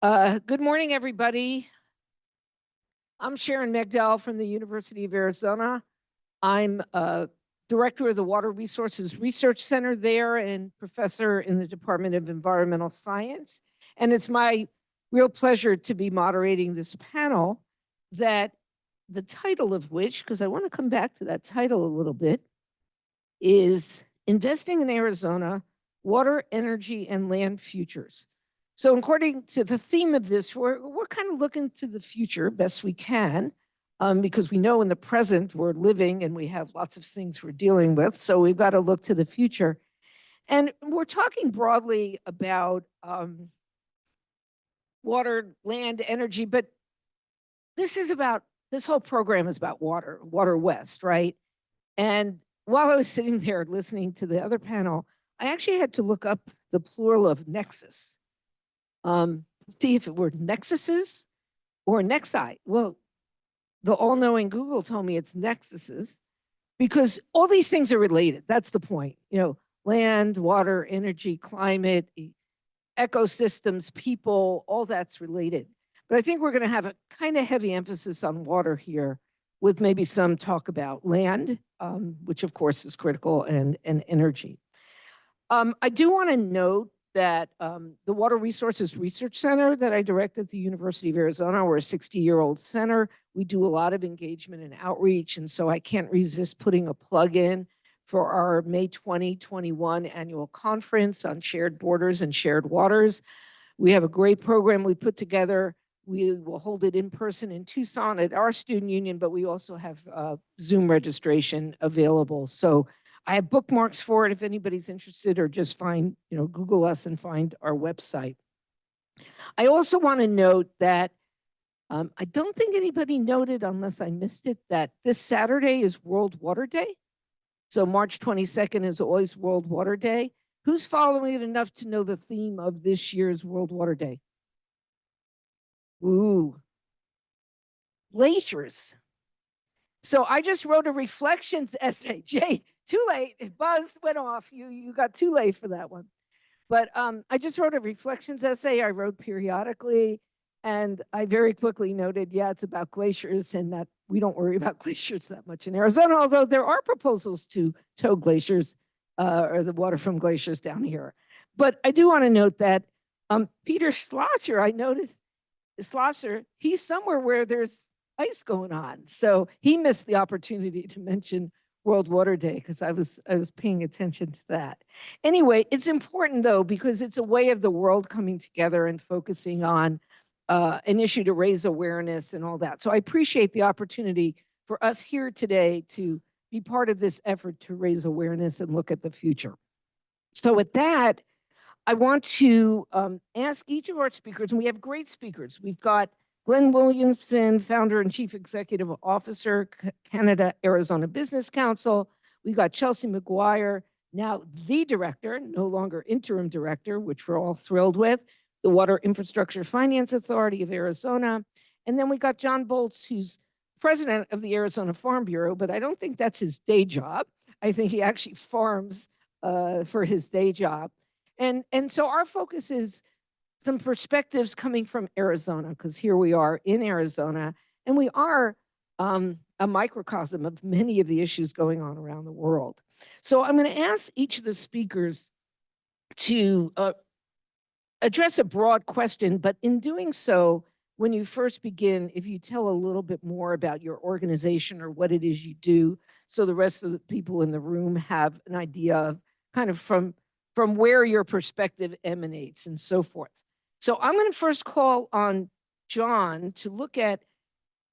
Good morning, everybody. I'm Sharon Megdal from the University of Arizona. I'm director of the Water Resources Research Center there and professor in the Department of Environmental Science. And it's my real pleasure to be moderating this panel that the title of which, because I want to come back to that title a little bit, is Investing in Arizona, Water, Energy, and Land Futures. So according to the theme of this, we're kind of looking to the future best we can, because we know in the present we're living and we have lots of things we're dealing with. So we've got to look to the future. And we're talking broadly about water, land, energy, but this whole program is about water, Water West, right? And while I was sitting there listening to the other panel, I actually had to look up the plural of nexus. See if it were nexuses or nexi. Well, the all-knowing Google told me it's nexuses because all these things are related. That's the point. You know, land, water, energy, climate, ecosystems, people, all that's related. But I think we're going to have a kind of heavy emphasis on water here with maybe some talk about land, which of course is critical, and energy. I do want to note that the Water Resources Research Center that I direct at the University of Arizona, we're a 60-year-old center. We do a lot of engagement and outreach, and so I can't resist putting a plug in for our May 2021 annual conference on shared borders and shared waters. We have a great program we put together. We will hold it in person in Tucson at our student union, but we also have Zoom registration available. So I have bookmarks for it if anybody's interested, or just Google us and find our website. I also want to note that I don't think anybody noted, unless I missed it, that this Saturday is World Water Day. So March 22nd is always World Water Day. Who's following it enough to know the theme of this year's World Water Day? Ooh, glaciers. So I just wrote a reflections essay. Jay, too late. Buzz went off. You got too late for that one. But I just wrote a reflections essay I wrote periodically. And I very quickly noted, yeah, it's about glaciers and that we don't worry about glaciers that much in Arizona, although there are proposals to tow glaciers or the water from glaciers down here. But I do want to note that Peter Schlosser, I noticed Schlosser, he's somewhere where there's ice going on. So he missed the opportunity to mention World Water Day because I was paying attention to that. Anyway, it's important though, because it's a way of the world coming together and focusing on an issue to raise awareness and all that. So I appreciate the opportunity for us here today to be part of this effort to raise awareness and look at the future. So with that, I want to ask each of our speakers, and we have great speakers. We've got Glenn Williamson, founder and chief executive officer, Canada-Arizona Business Council. We've got Chelsea McGuire, now the director, no longer interim director, which we're all thrilled with, the Water Infrastructure Finance Authority of Arizona. And then we got John Boelts, who's president of the Arizona Farm Bureau, but I don't think that's his day job. I think he actually farms for his day job. And so our focus is some perspectives coming from Arizona, because here we are in Arizona, and we are a microcosm of many of the issues going on around the world. So I'm going to ask each of the speakers to address a broad question, but in doing so, when you first begin, if you tell a little bit more about your organization or what it is you do, so the rest of the people in the room have an idea of kind of from where your perspective emanates and so forth. So I'm going to first call on John to look at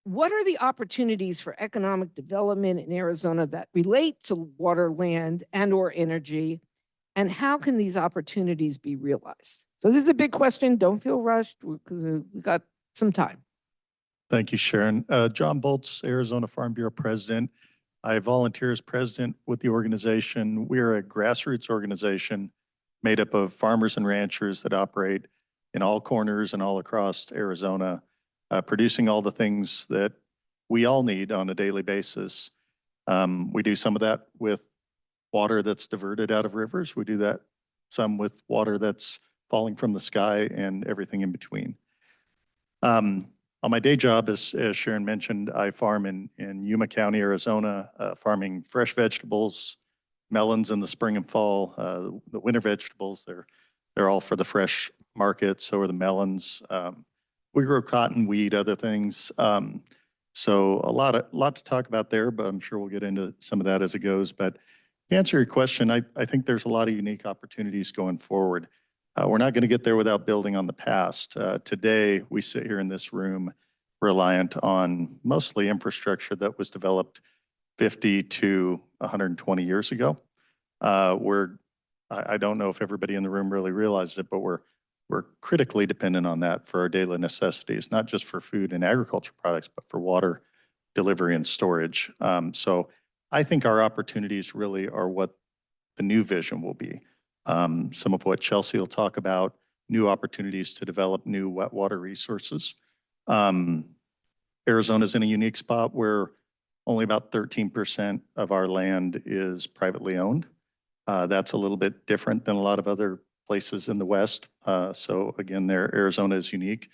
what are the opportunities for economic development in Arizona that relate to water, land, and or energy, and how can these opportunities be realized? So this is a big question. Don't feel rushed because we got some time. Thank you, Sharon. John Boelts, Arizona Farm Bureau President. I volunteer as president with the organization. We're a grassroots organization made up of farmers and ranchers that operate in all corners and all across Arizona, producing all the things that we all need on a daily basis. We do some of that with water that's diverted out of rivers. We do that some with water that's falling from the sky and everything in between. On my day job, as Sharon mentioned, I farm in Yuma County, Arizona, farming fresh vegetables, melons in the spring and fall. The winter vegetables, they're all for the fresh market. So are the melons. We grow cotton, wheat, other things. So a lot to talk about there, but I'm sure we'll get into some of that as it goes. But to answer your question, I think there's a lot of unique opportunities going forward. We're not going to get there without building on the past. Today, we sit here in this room reliant on mostly infrastructure that was developed 50 to 120 years ago. I don't know if everybody in the room really realizes it, but we're critically dependent on that for our daily necessities, not just for food and agriculture products, but for water delivery and storage. So I think our opportunities really are what the new vision will be. Some of what Chelsea will talk about, new opportunities to develop new wet water resources. Arizona's in a unique spot where only about 13% of our land is privately owned. That's a little bit different than a lot of other places in the West. So again, Arizona is unique.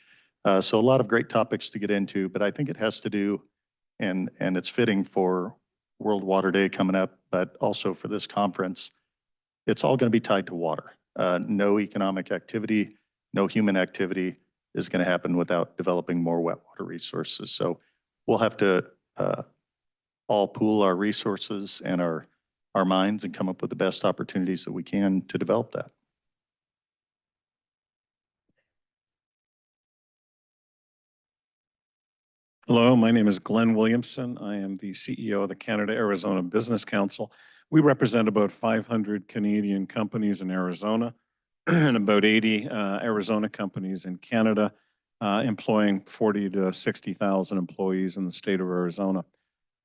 So a lot of great topics to get into, but I think it has to do, and it's fitting for World Water Day coming up, but also for this conference, it's all going to be tied to water. No economic activity, no human activity is going to happen without developing more wet water resources. So we'll have to all pool our resources and our minds and come up with the best opportunities that we can to develop that. Hello, my name is Glenn Williamson. I am the CEO of the Canada-Arizona Business Council. We represent about 500 Canadian companies in Arizona and about 80 Arizona companies in Canada, employing 40 to 60,000 employees in the state of Arizona.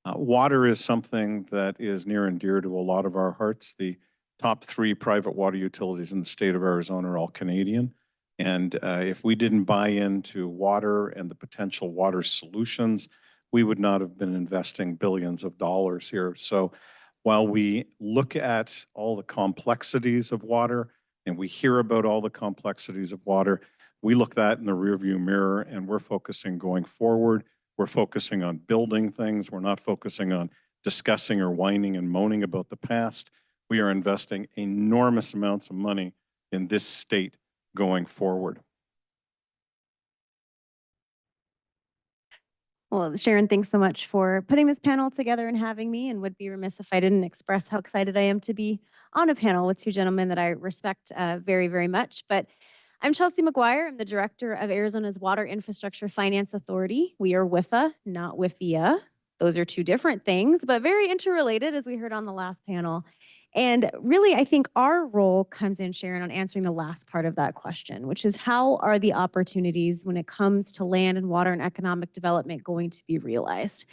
Water is something that is near and dear to a lot of our hearts. The top 3 private water utilities in the state of Arizona are all Canadian. And if we didn't buy into water and the potential water solutions, we would not have been investing billions of dollars here. So while we look at all the complexities of water and we hear about all the complexities of water, we look that in the rearview mirror and we're focusing going forward. We're focusing on building things. We're not focusing on discussing or whining and moaning about the past. We are investing enormous amounts of money in this state going forward. Well, Sharon, thanks so much for putting this panel together and having me, and would be remiss if I didn't express how excited I am to be on a panel with 2 gentlemen that I respect very, very much. But I'm Chelsea McGuire. I'm the director of Arizona's Water Infrastructure Finance Authority. We are WIFA, not WIFIA. Those are 2 different things, but very interrelated, as we heard on the last panel. And really, I think our role comes in, Sharon, on answering the last part of that question, which is how are the opportunities when it comes to land and water and economic development going to be realized?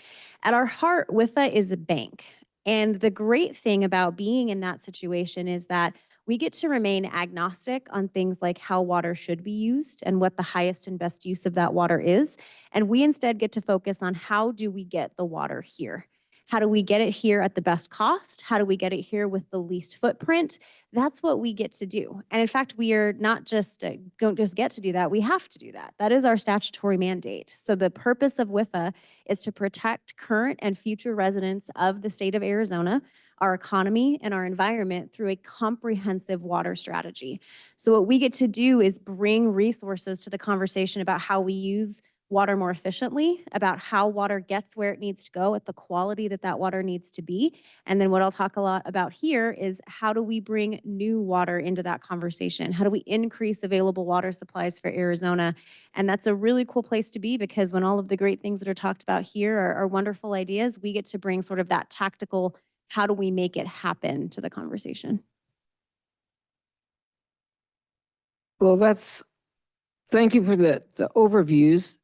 At our heart, WIFA is a bank. And the great thing about being in that situation is that we get to remain agnostic on things like how water should be used and what the highest and best use of that water is. And we instead get to focus on how do we get the water here? How do we get it here at the best cost? How do we get it here with the least footprint? That's what we get to do. And in fact, we are not just, don't just get to do that, we have to do that. That is our statutory mandate. So the purpose of WIFA is to protect current and future residents of the state of Arizona, our economy, and our environment through a comprehensive water strategy. So what we get to do is bring resources to the conversation about how we use water more efficiently, about how water gets where it needs to go at the quality that that water needs to be. And then what I'll talk a lot about here is how do we bring new water into that conversation? How do we increase available water supplies for Arizona? And that's a really cool place to be, because when all of the great things that are talked about here are wonderful ideas, we get to bring sort of that tactical, how do we make it happen to the conversation? Well, thank you for the overviews.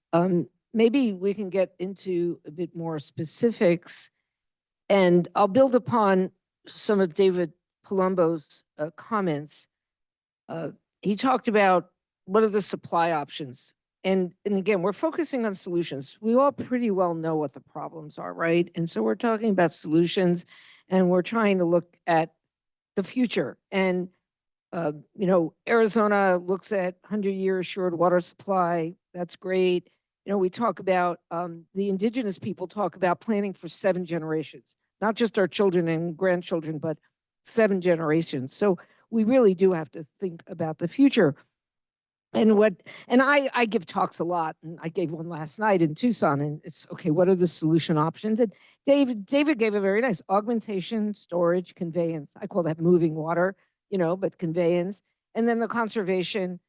Maybe we can get into a bit more specifics, and I'll build upon some of David Palumbo's comments. He talked about what are the supply options. And again, we're focusing on solutions. We all pretty well know what the problems are, right? And so we're talking about solutions, and we're trying to look at the future. And Arizona looks at 100-year assured water supply. That's great. We talk about the indigenous people talk about planning for 7 generations, not just our children and grandchildren, but 7 generations. So we really do have to think about the future. And I give talks a lot, and I gave one last night in Tucson, and it's okay, what are the solution options? And David gave a very nice augmentation, storage, conveyance. I call that moving water, but conveyance. And then the conservation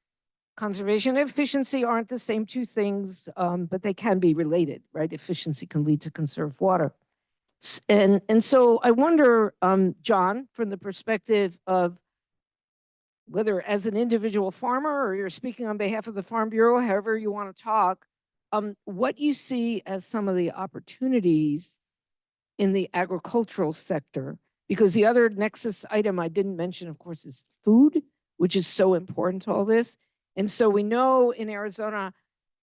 and efficiency aren't the same 2 things, but they can be related, right? Efficiency can lead to conserved water. And so I wonder, John, from the perspective of whether as an individual farmer or you're speaking on behalf of the Farm Bureau, however you want to talk, what you see as some of the opportunities in the agricultural sector. Because the other nexus item I didn't mention, of course, is food, which is so important to all this. And so we know in Arizona,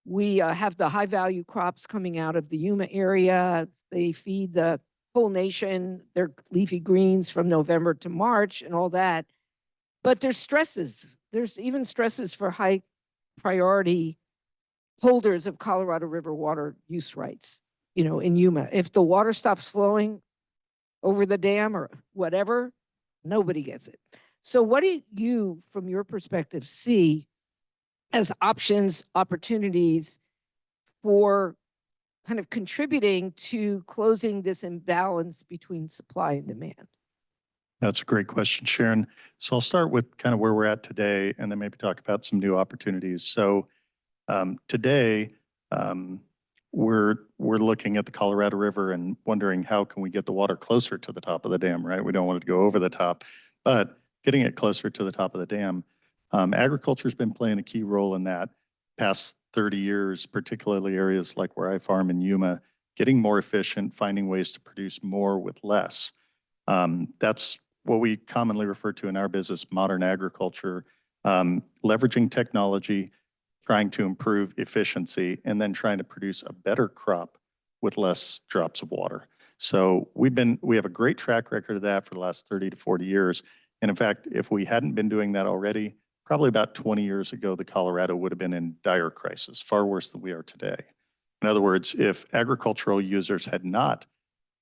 we have the high value crops coming out of the Yuma area. They feed the whole nation. They're leafy greens from November to March and all that. But there's stresses. There's even stresses for high priority holders of Colorado River water use rights, in Yuma. If the water stops flowing over the dam or whatever, nobody gets it. So what do you, from your perspective, see as options, opportunities for kind of contributing to closing this imbalance between supply and demand? That's a great question, Sharon. So I'll start with kind of where we're at today and then maybe talk about some new opportunities. So today, we're looking at the Colorado River and wondering how can we get the water closer to the top of the dam, right? We don't want it to go over the top, but getting it closer to the top of the dam. Agriculture has been playing a key role in that past 30 years, particularly areas like where I farm in Yuma, getting more efficient, finding ways to produce more with less. That's what we commonly refer to in our business, modern agriculture, leveraging technology, trying to improve efficiency, and then trying to produce a better crop with less drops of water. So we have a great track record of that for the last 30 to 40 years. And in fact, if we hadn't been doing that already, probably about 20 years ago, the Colorado would have been in dire crisis, far worse than we are today. In other words, if agricultural users had not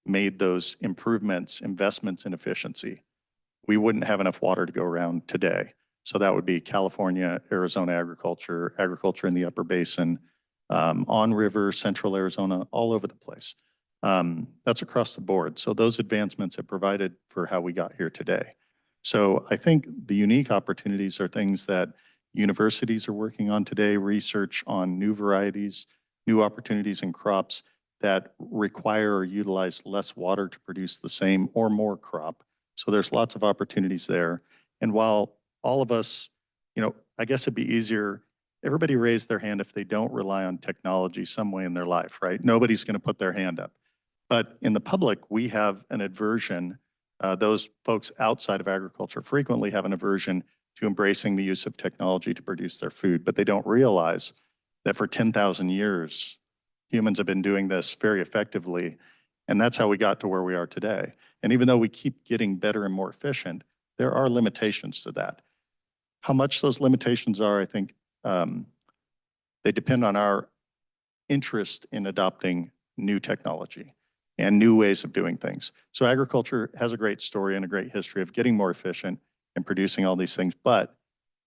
made those improvements, investments in efficiency, we wouldn't have enough water to go around today. So that would be California, Arizona agriculture, agriculture in the upper basin, on river, central Arizona, all over the place. That's across the board. So those advancements have provided for how we got here today. So I think the unique opportunities are things that universities are working on today, research on new varieties, new opportunities in crops that require or utilize less water to produce the same or more crop. So there's lots of opportunities there. And while all of us, I guess it'd be easier, everybody raise their hand if they don't rely on technology some way in their life, right? Nobody's going to put their hand up. But in the public, we have an aversion. Those folks outside of agriculture frequently have an aversion to embracing the use of technology to produce their food, but they don't realize that for 10,000 years, humans have been doing this very effectively, and that's how we got to where we are today. And even though we keep getting better and more efficient, there are limitations to that. How much those limitations are, I think, they depend on our interest in adopting new technology and new ways of doing things. So agriculture has a great story and a great history of getting more efficient and producing all these things, but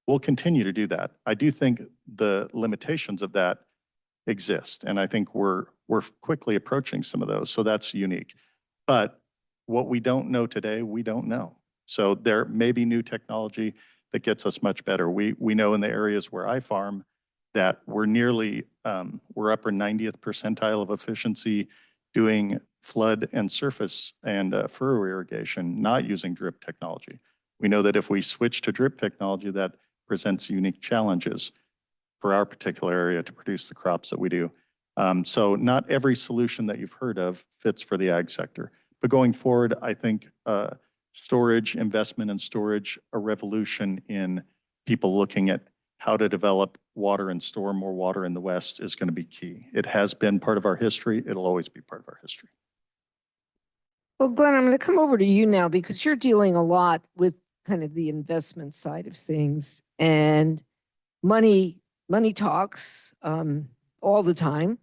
we'll continue to do that. I do think the limitations of that exist, and I think we're quickly approaching some of those, so that's unique. But what we don't know today, we don't know. So there may be new technology that gets us much better. We know in the areas where I farm that we're nearly, we're upper 90th percentile of efficiency doing flood and surface and furrow irrigation, not using drip technology. We know that if we switch to drip technology, that presents unique challenges for our particular area to produce the crops that we do. So not every solution that you've heard of fits for the ag sector. But going forward, I think storage, investment in storage, a revolution in people looking at how to develop water and store more water in the West is going to be key. It has been part of our history. It'll always be part of our history. Well, Glenn, I'm going to come over to you now because you're dealing a lot with kind of the investment side of things, and money talks all the time.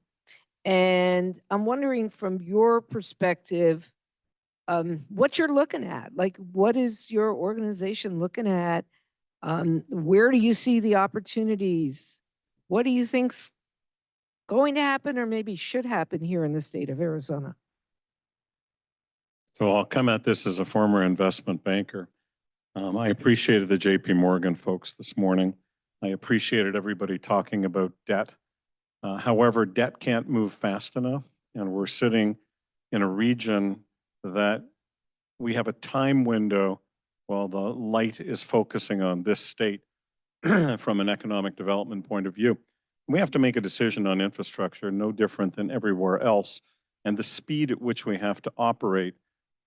And I'm wondering from your perspective, what you're looking at. Like, what is your organization looking at? Where do you see the opportunities? What do you think's going to happen or maybe should happen here in the state of Arizona? So I'll come at this as a former investment banker. I appreciated the JP Morgan folks this morning. I appreciated everybody talking about debt. However, debt can't move fast enough, and we're sitting in a region that we have a time window while the light is focusing on this state from an economic development point of view. We have to make a decision on infrastructure, no different than everywhere else, and the speed at which we have to operate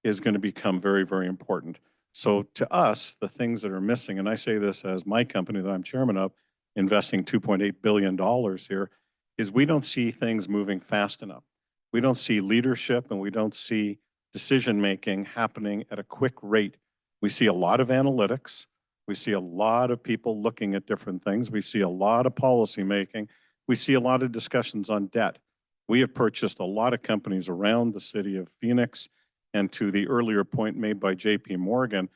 is going to become very, very important. So to us, the things that are missing, and I say this as my company that I'm chairman of, investing $2.8 billion here, is we don't see things moving fast enough. We don't see leadership and we don't see decision-making happening at a quick rate. We see a lot of analytics. We see a lot of people looking at different things. We see a lot of policy making. We see a lot of discussions on debt. We have purchased a lot of companies around the city of Phoenix, and to the earlier point made by JP Morgan,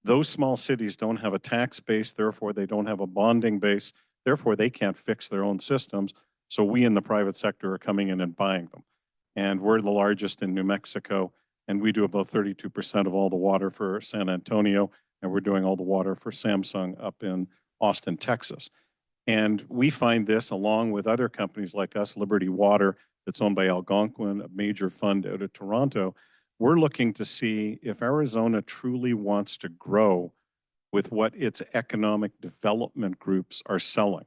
those small cities don't have a tax base, therefore they don't have a bonding base, therefore they can't fix their own systems. So we in the private sector are coming in and buying them. And we're the largest in New Mexico, and we do about 32% of all the water for San Antonio, and we're doing all the water for Samsung up in Austin, Texas. And we find this along with other companies like us, Liberty Water, that's owned by Algonquin, a major fund out of Toronto. We're looking to see if Arizona truly wants to grow with what its economic development groups are selling.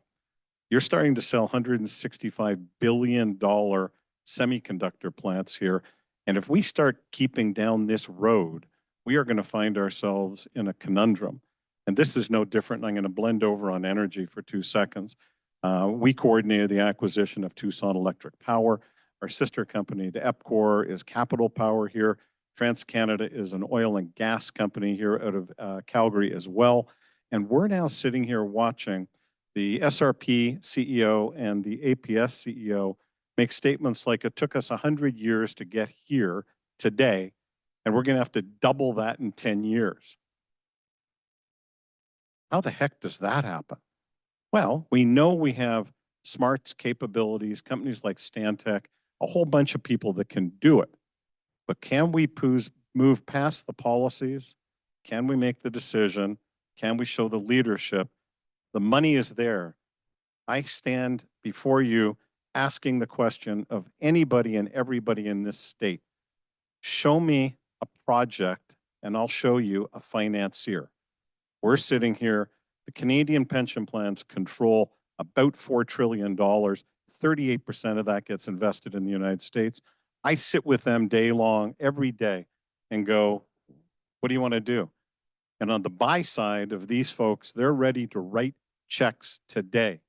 You're starting to sell $165 billion semiconductor plants here. And if we start keeping down this road, we are going to find ourselves in a conundrum. And this is no different. And I'm going to blend over on energy for 2 seconds. We coordinated the acquisition of Tucson Electric Power. Our sister company to EPCOR is Capital Power here. TransCanada is an oil and gas company here out of Calgary as well. And we're now sitting here watching the SRP CEO and the APS CEO make statements like it took us 100 years to get here today, and we're going to have to double that in 10 years. How the heck does that happen? Well, we know we have smarts capabilities, companies like Stantec, a whole bunch of people that can do it. But can we move past the policies? Can we make the decision? Can we show the leadership? The money is there. I stand before you asking the question of anybody and everybody in this state. Show me a project and I'll show you a financier. We're sitting here, the Canadian pension plans control about $4 trillion. 38% of that gets invested in the United States. I sit with them day long, every day, and go, what do you want to do? And on the buy side of these folks, they're ready to write checks today.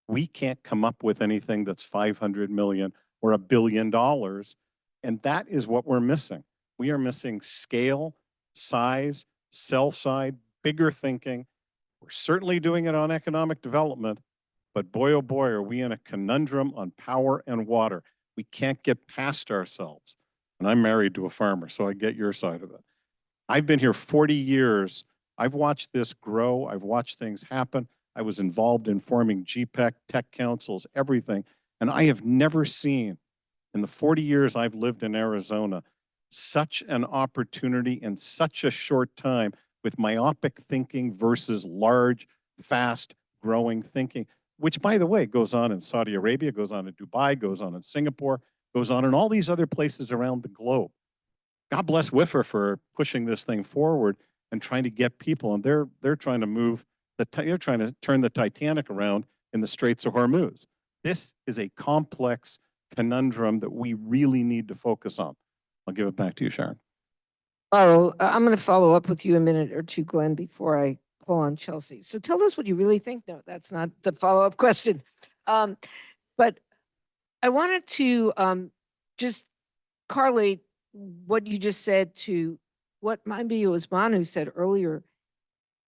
We can't come up with anything that's 500 million or $1 billion. And that is what we're missing. We are missing scale, size, sell side, bigger thinking. We're certainly doing it on economic development, but boy, oh boy, are we in a conundrum on power and water. We can't get past ourselves. And I'm married to a farmer, so I get your side of it. I've been here 40 years. I've watched this grow. I've watched things happen. I was involved in forming GPEC, tech councils, everything. And I have never seen, in the 40 years I've lived in Arizona, such an opportunity in such a short time with myopic thinking versus large, fast growing thinking, which by the way, goes on in Saudi Arabia, goes on in Dubai, goes on in Singapore, goes on in all these other places around the globe. God bless WIFR for pushing this thing forward and trying to get people, and they're trying to move, they're trying to turn the Titanic around in the Straits of Hormuz. This is a complex conundrum that we really need to focus on. I'll give it back to you, Sharon. Oh, I'm going to follow up with you a minute or two, Glenn, before I call on Chelsea. So tell us what you really think. No, that's not the follow-up question. But I wanted to just correlate what you just said to what maybe it was Manu said earlier.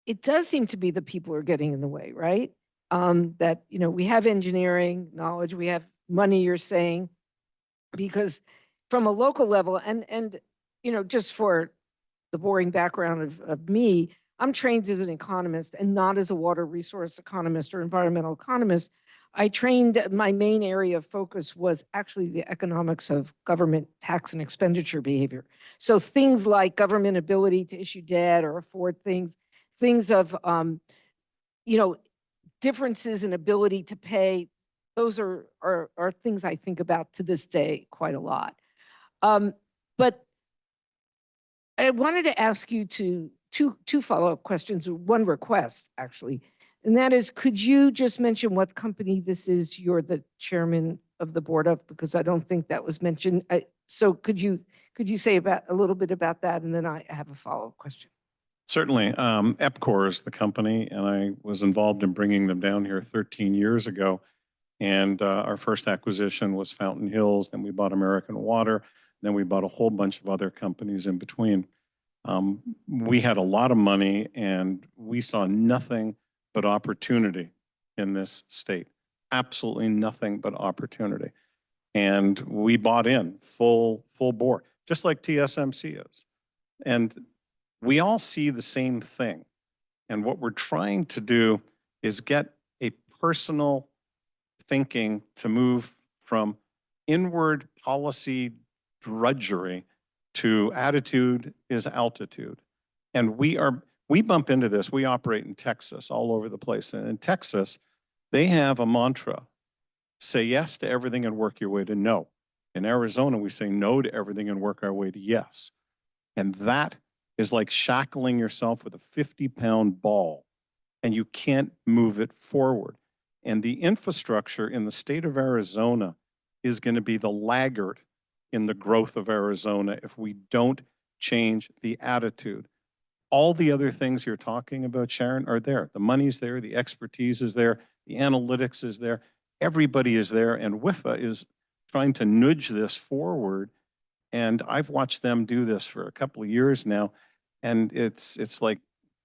it does seem to be the people who are getting in the way, right? That, we have engineering knowledge, we have money, you're saying, because from a local level and, just for the boring background of me, I'm trained as an economist and not as a water resource economist or environmental economist. I trained, my main area of focus was actually the economics of government tax and expenditure behavior. So things like government ability to issue debt or afford things of, differences in ability to pay. Those are things I think about to this day quite a lot. But I wanted to ask you two follow-up questions, one request actually, and that is, could you just mention what company this is you're the chairman of the board of? Because I don't think that was mentioned. So could you say a little bit about that, and then I have a follow-up question. Certainly. EPCOR is the company, and I was involved in bringing them down here 13 years ago. And our first acquisition was Fountain Hills. Then we bought American Water. Then we bought a whole bunch of other companies in between. We had a lot of money, and we saw nothing but opportunity in this state. Absolutely nothing but opportunity. And we bought in full bore, just like TSMC is. And we all see the same thing. And what we're trying to do is get a personal thinking to move from inward policy drudgery to attitude is altitude. And we bump into this. We operate in Texas, all over the place. And in Texas, they have a mantra: say yes to everything and work your way to no. In Arizona, we say no to everything and work our way to yes. And that is like shackling yourself with a 50-pound ball, and you can't move it forward. And the infrastructure in the state of Arizona is going to be the laggard in the growth of Arizona if we don't change the attitude. All the other things you're talking about, Sharon, are there. The money's there, the expertise is there, the analytics is there, everybody is there, and WIFA is trying to nudge this forward. And I've watched them do this for a couple of years now, and it's like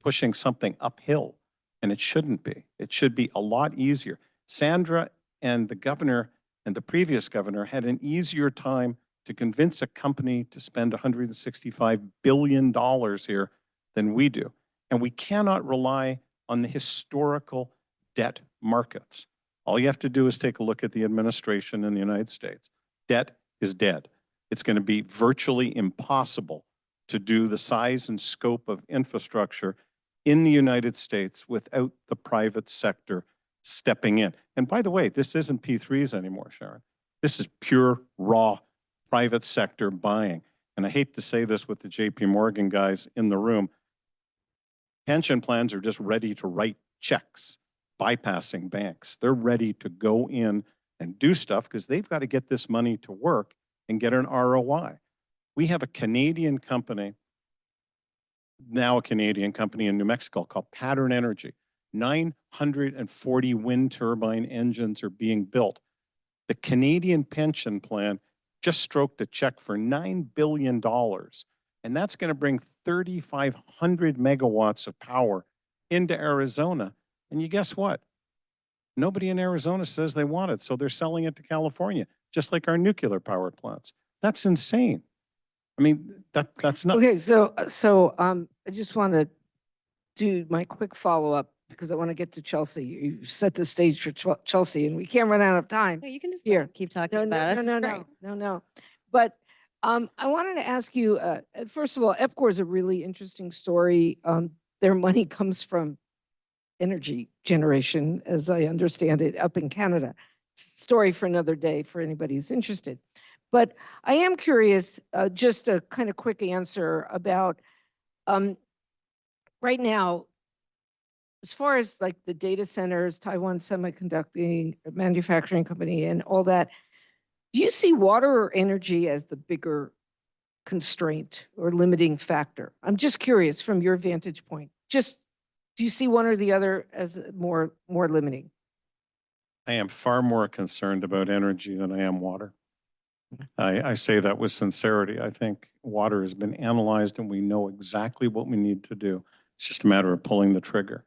pushing something uphill, and it shouldn't be. It should be a lot easier. Sandra and the governor and the previous governor had an easier time to convince a company to spend $165 billion here than we do. And we cannot rely on the historical debt markets. All you have to do is take a look at the administration in the United States. Debt is dead. It's going to be virtually impossible to do the size and scope of infrastructure in the United States without the private sector stepping in. And by the way, this isn't P3s anymore, Sharon. This is pure, raw private sector buying. And I hate to say this with the JP Morgan guys in the room, pension plans are just ready to write checks, bypassing banks. They're ready to go in and do stuff because they've got to get this money to work and get an ROI. We have a Canadian company, now a Canadian company in New Mexico called Pattern Energy. 940 wind turbine engines are being built. The Canadian pension plan just stroked a check for $9 billion. And that's going to bring 3,500 megawatts of power into Arizona. And you guess what? Nobody in Arizona says they want it, so they're selling it to California, just like our nuclear power plants. That's insane. I mean, that's not. Okay, so I just want to do my quick follow-up because I want to get to Chelsea. You set the stage for Chelsea, and we can't run out of time. No, you can just Here. keep talking about us. It's great. No. But I wanted to ask you, first of all, EPCOR is a really interesting story. Their money comes from energy generation, as I understand it, up in Canada. Story for another day for anybody who's interested. But I am curious, just a kind of quick answer about right now, as far as like the data centers, Taiwan Semiconducting Manufacturing Company and all that, do you see water or energy as the bigger constraint or limiting factor? I'm just curious from your vantage point. Just do you see one or the other as more limiting? I am far more concerned about energy than I am water. I say that with sincerity. I think water has been analyzed and we know exactly what we need to do. It's just a matter of pulling the trigger.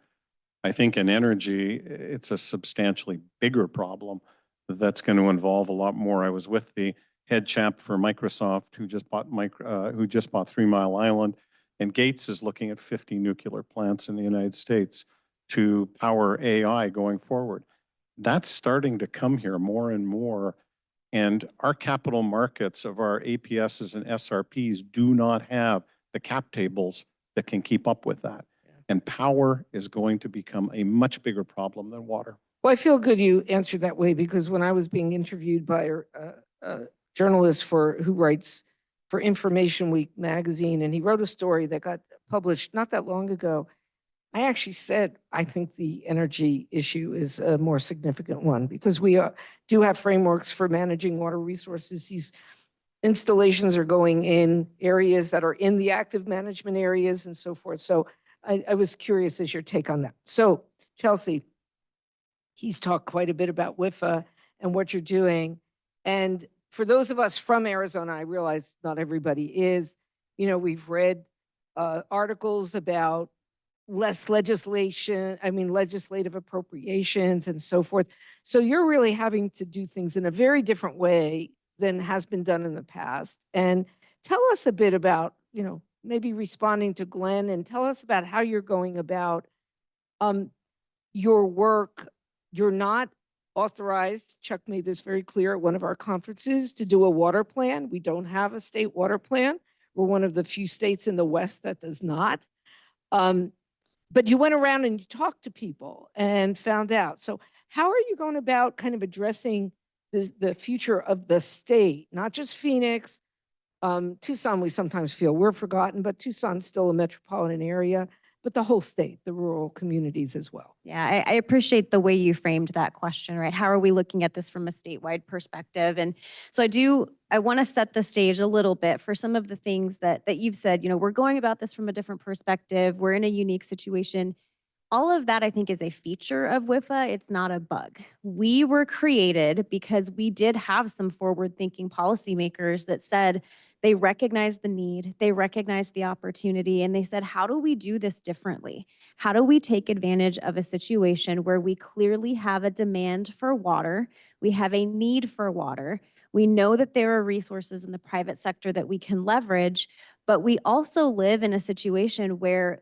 I think in energy, it's a substantially bigger problem that's going to involve a lot more. I was with the head chap for Microsoft who just bought 3 Mile Island, and Gates is looking at 50 nuclear plants in the United States to power AI going forward. That's starting to come here more and more. And our capital markets of our APSs and SRPs do not have the cap tables that can keep up with that. And power is going to become a much bigger problem than water. Well, I feel good you answered that way, because when I was being interviewed by a journalist who writes for Information Week magazine, and he wrote a story that got published not that long ago, I actually said, I think the energy issue is a more significant one, because we do have frameworks for managing water resources. These installations are going in areas that are in the active management areas and so forth. So I was curious as your take on that. So Chelsea, he's talked quite a bit about WIFA and what you're doing. And for those of us from Arizona, I realize not everybody is, we've read articles about less legislative appropriations and so forth. So you're really having to do things in a very different way than has been done in the past. And tell us a bit about, maybe responding to Glenn, and tell us about how you're going about your work. You're not authorized, Chuck made this very clear at one of our conferences, to do a water plan. We don't have a state water plan. We're one of the few states in the West that does not. But you went around and you talked to people and found out. So how are you going about kind of addressing the future of the state, not just Phoenix? Tucson, we sometimes feel we're forgotten, but Tucson's still a metropolitan area, but the whole state, the rural communities as well. Yeah, I appreciate the way you framed that question, right? How are we looking at this from a statewide perspective? And so I want to set the stage a little bit for some of the things that you've said. We're going about this from a different perspective. We're in a unique situation. All of that, I think, is a feature of WIFA. It's not a bug. We were created because we did have some forward-thinking policymakers that said they recognized the need, they recognized the opportunity, and they said, how do we do this differently? How do we take advantage of a situation where we clearly have a demand for water, we have a need for water, we know that there are resources in the private sector that we can leverage, but we also live in a situation where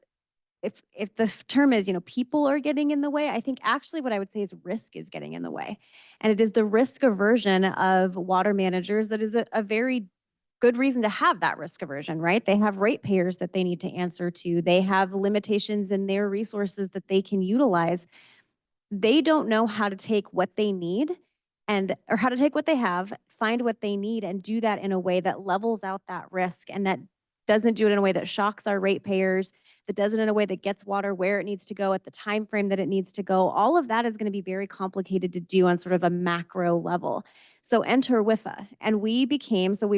if the term is, people are getting in the way, I think actually what I would say is risk is getting in the way. And it is the risk aversion of water managers that is a very good reason to have that risk aversion, right? They have ratepayers that they need to answer to. They have limitations in their resources that they can utilize. They don't know how to take what they need or how to take what they have, find what they need, and do that in a way that levels out that risk, and that doesn't do it in a way that shocks our ratepayers, that does it in a way that gets water where it needs to go at the time frame that it needs to go. All of that is going to be very complicated to do on sort of a macro level. So enter WIFA. And we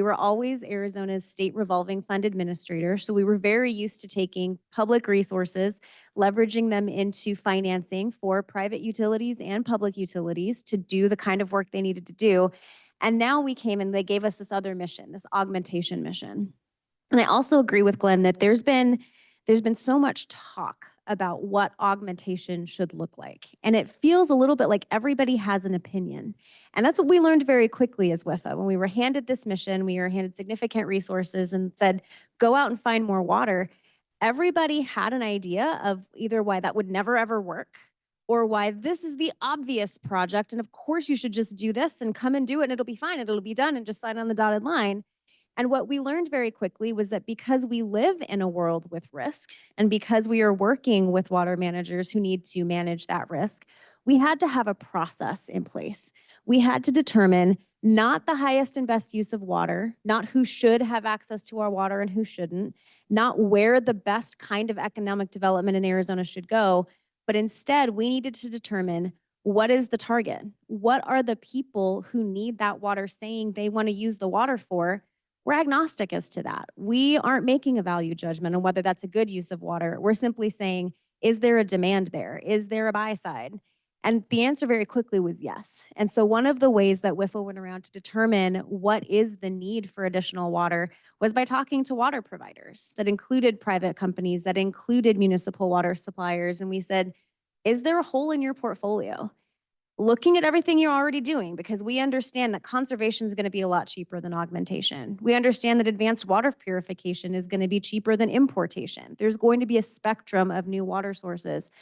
were always Arizona's state revolving fund administrator. So we were very used to taking public resources, leveraging them into financing for private utilities and public utilities to do the kind of work they needed to do. And now we came and they gave us this other mission, this augmentation mission. And I also agree with Glenn that there's been so much talk about what augmentation should look like. And it feels a little bit like everybody has an opinion. And that's what we learned very quickly as WIFA. When we were handed this mission, we were handed significant resources and said, go out and find more water. Everybody had an idea of either why that would never ever work, or why this is the obvious project. And of course you should just do this and come and do it and it'll be fine. It'll be done and just sign on the dotted line. And what we learned very quickly was that because we live in a world with risk, and because we are working with water managers who need to manage that risk, we had to have a process in place. We had to determine not the highest and best use of water, not who should have access to our water and who shouldn't, not where the best kind of economic development in Arizona should go, but instead we needed to determine what is the target? What are the people who need that water saying they want to use the water for? We're agnostic as to that. We aren't making a value judgment on whether that's a good use of water. We're simply saying, is there a demand there? Is there a buy side? And the answer very quickly was yes. And so one of the ways that WIFA went around to determine what is the need for additional water was by talking to water providers that included private companies, that included municipal water suppliers. And we said, is there a hole in your portfolio? Looking at everything you're already doing, because we understand that conservation is going to be a lot cheaper than augmentation. We understand that advanced water purification is going to be cheaper than importation. There's going to be a spectrum of new water sources.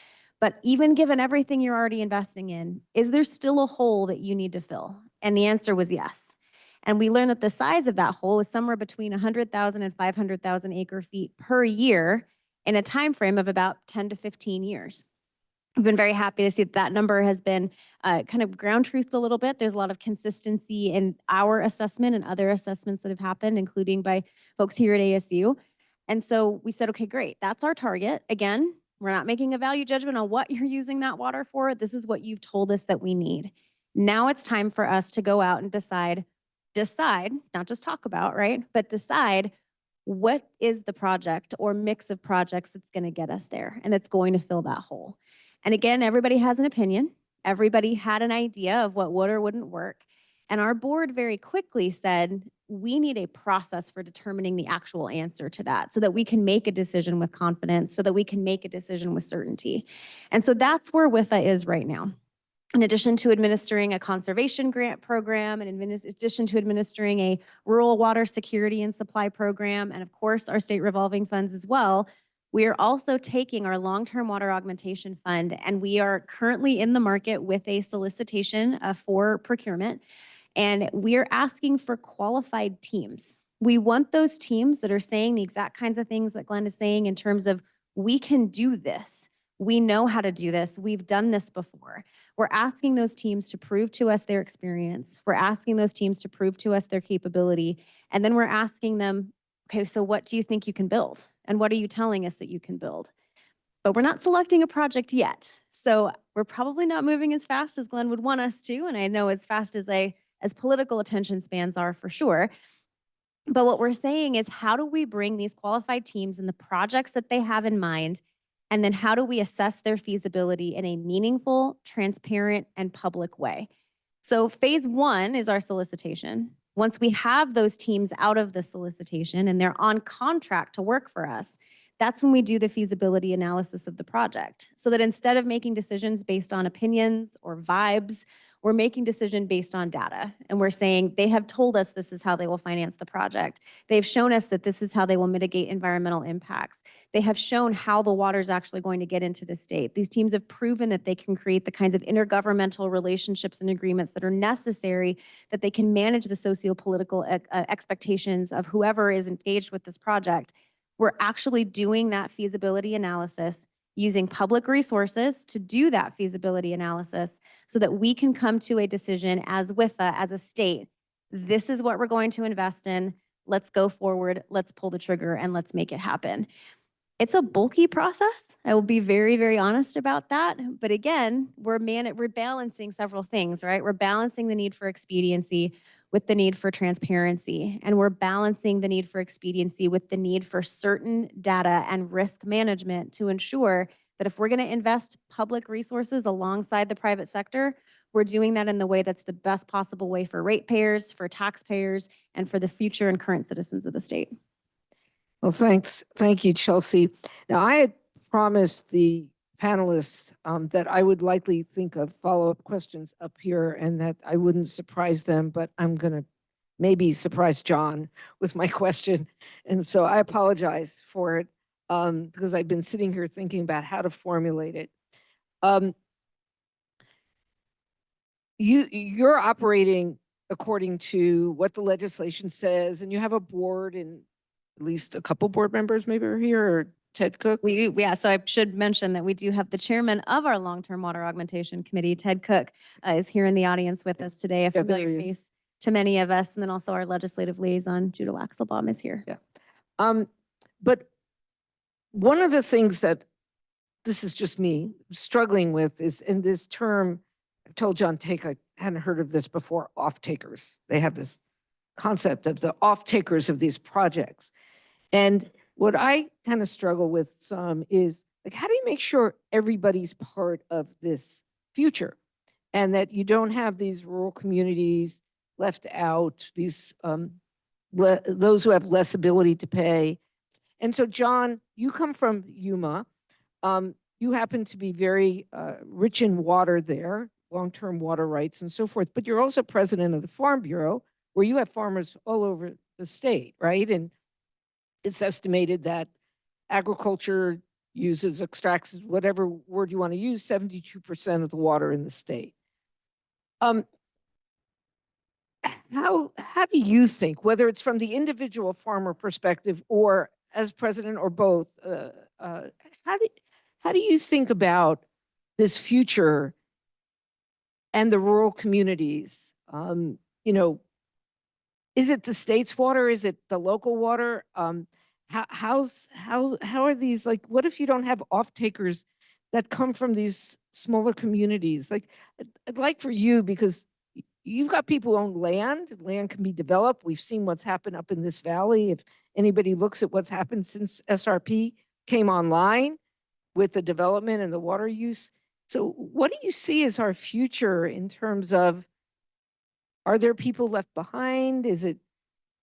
But even given everything you're already investing in, is there still a hole that you need to fill? And the answer was yes. And we learned that the size of that hole is somewhere between 100,000 and 500,000 acre feet per year in a time frame of about 10 to 15 years. I've been very happy to see that number has been kind of ground truthed a little bit. There's a lot of consistency in our assessment and other assessments that have happened, including by folks here at ASU. And so we said, okay, great, that's our target. Again, we're not making a value judgment on what you're using that water for. This is what you've told us that we need. Now it's time for us to go out and decide, not just talk about, right? But decide what is the project or mix of projects that's going to get us there and that's going to fill that hole. And again, everybody has an opinion. Everybody had an idea of what would or wouldn't work. And our board very quickly said, we need a process for determining the actual answer to that so that we can make a decision with confidence, so that we can make a decision with certainty. And so that's where WIFA is right now. In addition to administering a conservation grant program, and in addition to administering a rural water security and supply program, and of course our state revolving funds as well, we are also taking our long-term water augmentation fund, and we are currently in the market with a solicitation for procurement, and we're asking for qualified teams. We want those teams that are saying the exact kinds of things that Glenn is saying in terms of, we can do this. We know how to do this. We've done this before. We're asking those teams to prove to us their experience. We're asking those teams to prove to us their capability. And then we're asking them, okay, so what do you think you can build? And what are you telling us that you can build? But we're not selecting a project yet. So we're probably not moving as fast as Glenn would want us to. And I know as fast as political attention spans are for sure. But what we're saying is, how do we bring these qualified teams and the projects that they have in mind? And then how do we assess their feasibility in a meaningful, transparent, and public way? So phase one is our solicitation. Once we have those teams out of the solicitation and they're on contract to work for us, that's when we do the feasibility analysis of the project. So that instead of making decisions based on opinions or vibes, we're making decision based on data. And we're saying, they have told us this is how they will finance the project. They've shown us that this is how they will mitigate environmental impacts. They have shown how the water is actually going to get into the state. These teams have proven that they can create the kinds of intergovernmental relationships and agreements that are necessary, that they can manage the socio-political expectations of whoever is engaged with this project. We're actually doing that feasibility analysis using public resources to do that feasibility analysis so that we can come to a decision as WIFA, as a state. This is what we're going to invest in. Let's go forward. Let's pull the trigger and let's make it happen. It's a bulky process. I will be very, very honest about that. But again, we're balancing several things, right? We're balancing the need for expediency with the need for transparency. And we're balancing the need for expediency with the need for certain data and risk management to ensure that if we're going to invest public resources alongside the private sector, we're doing that in the way that's the best possible way for ratepayers, for taxpayers, and for the future and current citizens of the state. Well, thanks. Thank you, Chelsea. Now, I had promised the panelists that I would likely think of follow-up questions up here and that I wouldn't surprise them, but I'm going to maybe surprise John with my question. And so I apologize for it because I've been sitting here thinking about how to formulate it. You're operating according to what the legislation says, and you have a board, and at least a couple board members maybe are here, or Ted Cook. Yeah, so I should mention that we do have the chairman of our long-term water augmentation committee, Ted Cook, is here in the audience with us today, a familiar face to many of us. And then also our legislative liaison, Judah Waxelbaum, is here. Yeah. But one of the things that, this is just me struggling with, is in this term, I've told John Take, I hadn't heard of this before, off-takers. They have this concept of the off-takers of these projects. And what I kind of struggle with some is, like, how do you make sure everybody's part of this future, and that you don't have these rural communities left out, these those who have less ability to pay. And so, John, you come from Yuma. You happen to be very rich in water there, long-term water rights and so forth, but you're also president of the Farm Bureau, where you have farmers all over the state, right? And it's estimated that agriculture extracts, whatever word you want to use, 72% of the water in the state. How do you think, whether it's from the individual farmer perspective or as president or both, how do you think about this future and the rural communities? You know, is it the state's water? Is it the local water? How are these, like, what if you don't have off takers that come from these smaller communities? Like, I'd like for you, because you've got people who own land can be developed. We've seen what's happened up in this valley. If anybody looks at what's happened since SRP came online with the development and the water use. So what do you see as our future in terms of, are there people left behind? Is it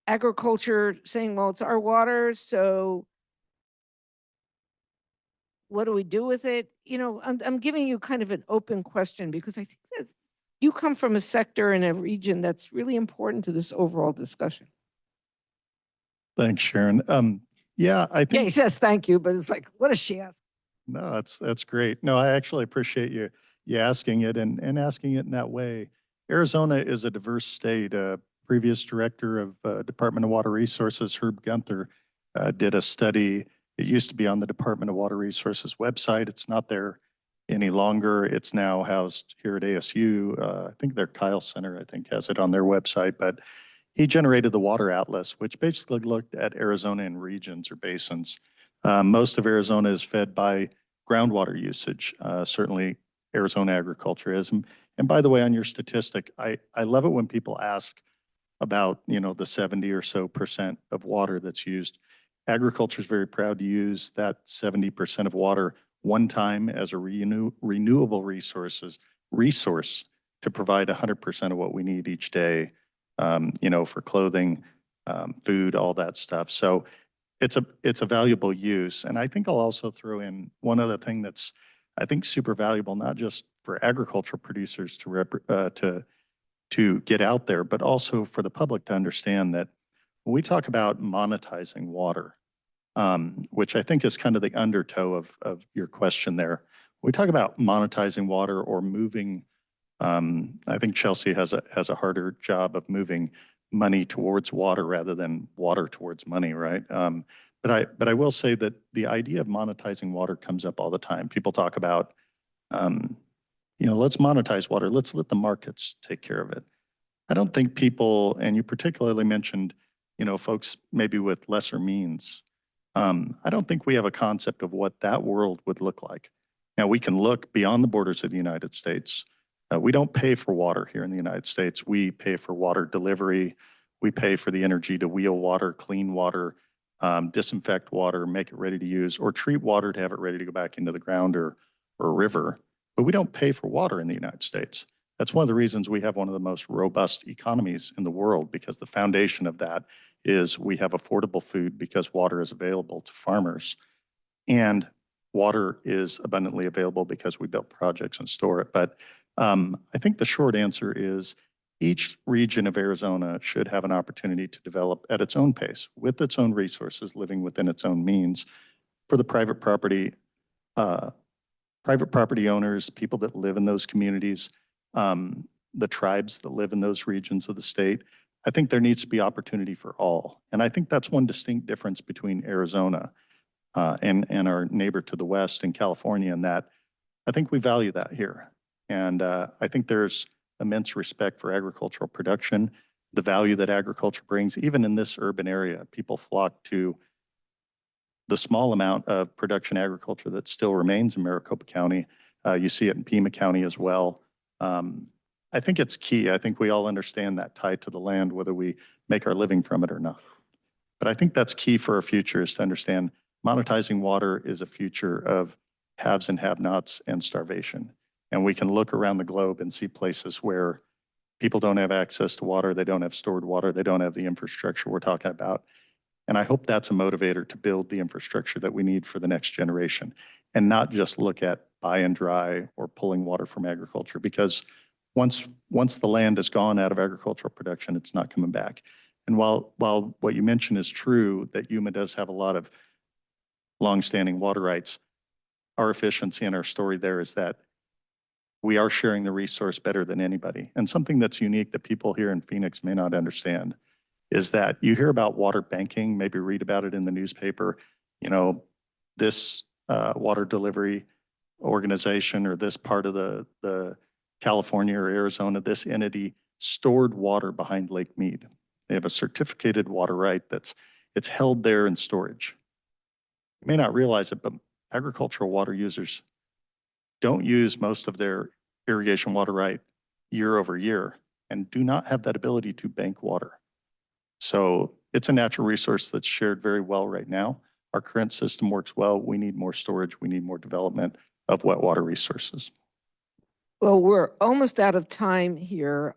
agriculture saying, well, it's our water, so what do we do with it? You know, I'm giving you kind of an open question, because I think that you come from a sector in a region that's really important to this overall discussion. Thanks, Sharon. Yeah, I Yeah, think. he says thank you, but it's like, what does she ask? No, that's great. No, I actually appreciate you asking it and asking it in that way. Arizona is a diverse state. Previous director of Department of Water Resources, Herb Gunther, did a study. It used to be on the Department of Water Resources website. It's not there any longer. It's now housed here at ASU. I think their Kyle Center, I think, has it on their website. But he generated the Water Atlas, which basically looked at Arizona in regions or basins. Most of Arizona is fed by groundwater usage. Certainly Arizona agriculture is. And by the way, on your statistic, I love it when people ask about, you know, the 70 or so % of water that's used. Agriculture is very proud to use that 70% of water one time as a renewable resource to provide 100% of what we need each day, you know, for clothing, food, all that stuff. So it's a valuable use. And I think I'll also throw in one other thing that's, I think, super valuable, not just for agricultural producers to get out there, but also for the public to understand that when we talk about monetizing water, which I think is kind of the undertow of your question there, we talk about monetizing water or moving, I think Chelsea has a harder job of moving money towards water rather than water towards money, right? But I will say that the idea of monetizing water comes up all the time. People talk about, you know, let's monetize water. Let's let the markets take care of it. I don't think people, and you particularly mentioned, you know, folks maybe with lesser means. I don't think we have a concept of what that world would look like. Now, we can look beyond the borders of the United States. We don't pay for water here in the United States. We pay for water delivery. We pay for the energy to wheel water, clean water, disinfect water, make it ready to use, or treat water to have it ready to go back into the ground or a river. But we don't pay for water in the United States. That's one of the reasons we have one of the most robust economies in the world, because the foundation of that is we have affordable food because water is available to farmers. And water is abundantly available because we built projects and store it. But I think the short answer is each region of Arizona should have an opportunity to develop at its own pace, with its own resources, living within its own means. For the private property owners, people that live in those communities, the tribes that live in those regions of the state, I think there needs to be opportunity for all. And I think that's one distinct difference between Arizona and our neighbor to the west in California, in that I think we value that here. And I think there's immense respect for agricultural production, the value that agriculture brings. Even in this urban area, people flock to the small amount of production agriculture that still remains in Maricopa County. You see it in Pima County as well. I think it's key. I think we all understand that tie to the land, whether we make our living from it or not. But I think that's key for our future, is to understand monetizing water is a future of haves and have-nots and starvation. And we can look around the globe and see places where people don't have access to water, they don't have stored water, they don't have the infrastructure we're talking about. And I hope that's a motivator to build the infrastructure that we need for the next generation and not just look at buy and dry or pulling water from agriculture, because once the land is gone out of agricultural production, it's not coming back. And while what you mentioned is true, that Yuma does have a lot of longstanding water rights, our efficiency and our story there is that we are sharing the resource better than anybody. And something that's unique that people here in Phoenix may not understand is that you hear about water banking, maybe read about it in the newspaper, you know, this water delivery organization or this part of the California or Arizona, this entity stored water behind Lake Mead. They have a certificated water right it's held there in storage. You may not realize it, but agricultural water users don't use most of their irrigation water right year over year and do not have that ability to bank water. So it's a natural resource that's shared very well right now. Our current system works well. We need more storage. We need more development of wet water resources. Well, we're almost out of time here.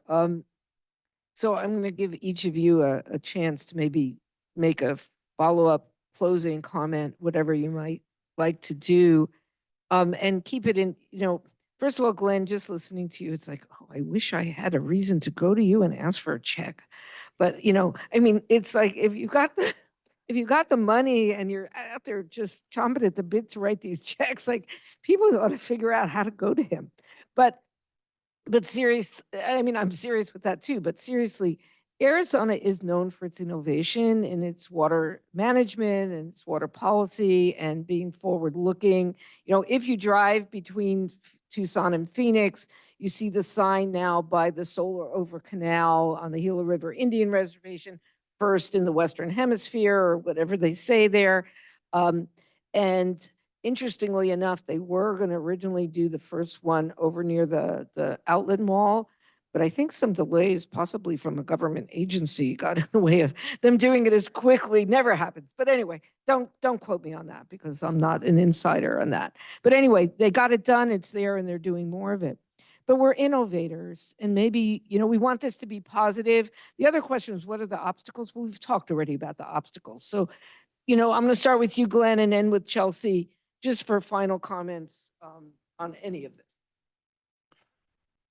So I'm going to give each of you a chance to maybe make a follow-up closing comment, whatever you might like to do. And keep it in, first of all, Glenn, just listening to you, it's like, oh, I wish I had a reason to go to you and ask for a check. But, I mean, it's like, if you got the money and you're out there just chomping at the bit to write these checks, like people ought to figure out how to go to him. But serious, I mean, I'm serious with that too, but seriously, Arizona is known for its innovation in its water management and its water policy and being forward looking. If you drive between Tucson and Phoenix, you see the sign now by the Solar Over Canal on the Gila River Indian Reservation, first in the Western Hemisphere or whatever they say there. And interestingly enough, they were going to originally do the first one over near the outlet mall, but I think some delays, possibly from a government agency, got in the way of them doing it as quickly. Never happens. But anyway, don't quote me on that because I'm not an insider on that. But anyway, they got it done. It's there and they're doing more of it. But we're innovators and maybe, we want this to be positive. The other question is, what are the obstacles? Well, we've talked already about the obstacles. So, I'm going to start with you, Glenn, and end with Chelsea, just for final comments on any of this.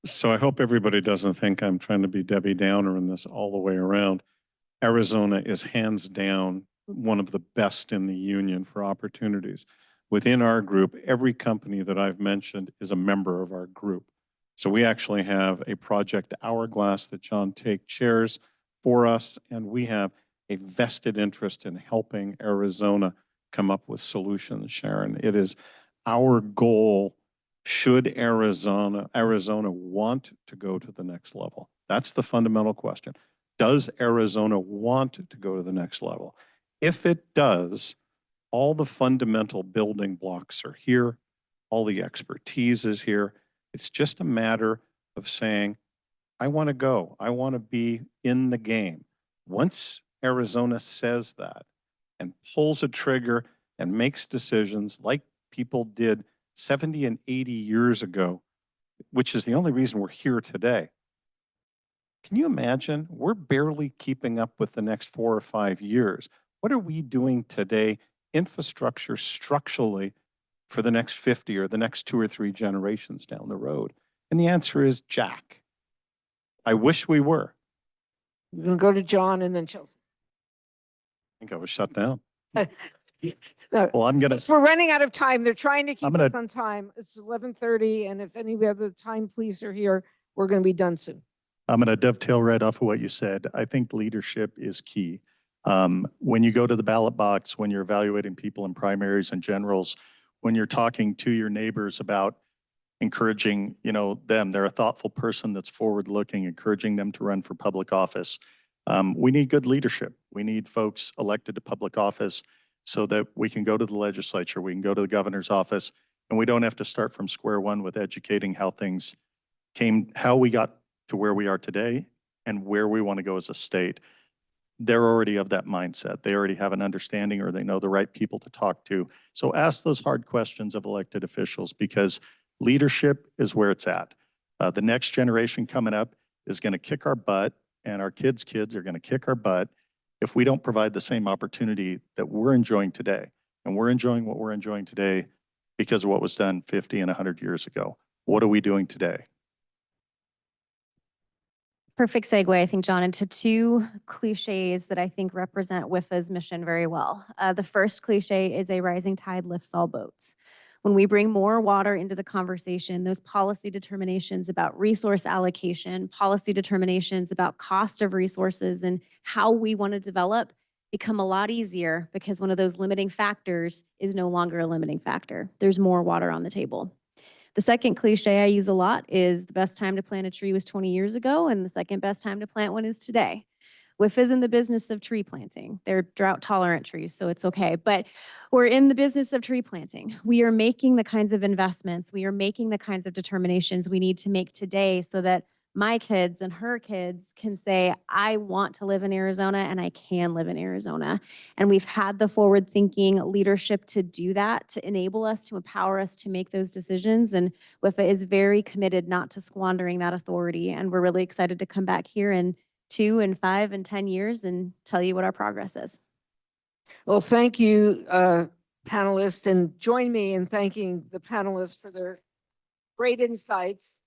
So I hope everybody doesn't think I'm trying to be Debbie Downer in this all the way around. Arizona is hands down one of the best in the union for opportunities. Within our group, every company that I've mentioned is a member of our group. So we actually have a project hourglass that John Take chairs for us, and we have a vested interest in helping Arizona come up with solutions, Sharon. It is our goal. Should Arizona want to go to the next level? That's the fundamental question. Does Arizona want to go to the next level? If it does, all the fundamental building blocks are here. All the expertise is here. It's just a matter of saying, I want to go. I want to be in the game. Once Arizona says that and pulls a trigger and makes decisions like people did 70 and 80 years ago, which is the only reason we're here today. Can you imagine? We're barely keeping up with the next 4 or 5 years. What are we doing today, infrastructure structurally, for the next 50 or the next 2 or 3 generations down the road? And the answer is jack. I wish we were. We're going to go to John and then Chelsea. I think I was shut down. No, Well, we're running out of time. They're trying to keep I'm us on time. It's 11:30, and if any other time police are here, we're going to be done soon. I'm going to dovetail right off of what you said. I think leadership is key. When you go to the ballot box, when you're evaluating people in primaries and generals, when you're talking to your neighbors about encouraging, them, they're a thoughtful person that's forward-looking, encouraging them to run for public office. We need good leadership. We need folks elected to public office so that we can go to the legislature, we can go to the governor's office, and we don't have to start from square one with educating how we got to where we are today and where we want to go as a state. They're already of that mindset. They already have an understanding, or they know the right people to talk to. So ask those hard questions of elected officials, because Leadership is where it's at. The next generation coming up is going to kick our butt, and our kids' kids are going to kick our butt if we don't provide the same opportunity that we're enjoying today. And we're enjoying what we're enjoying today because of what was done 50 and 100 years ago. What are we doing today? Perfect segue, I think, John, into two cliches that I think represent WIFA's mission very well. The first cliche is a rising tide lifts all boats. When we bring more water into the conversation, those policy determinations about resource allocation, policy determinations about cost of resources and how we want to develop become a lot easier because one of those limiting factors is no longer a limiting factor. There's more water on the table. The second cliche I use a lot is the best time to plant a tree was 20 years ago, and the second best time to plant one is today. WIFA is in the business of tree planting. They're drought tolerant trees, so it's okay. But we're in the business of tree planting. We are making the kinds of investments, we are making the kinds of determinations we need to make today so that my kids and her kids can say, I want to live in Arizona and I can live in Arizona. And we've had the forward thinking leadership to do that, to enable us, to empower us to make those decisions. And WIFA is very committed not to squandering that authority. And we're really excited to come back here in 2 and 5 and 10 years and tell you what our progress is. Well, thank you, panelists, and join me in thanking the panelists for their great insights.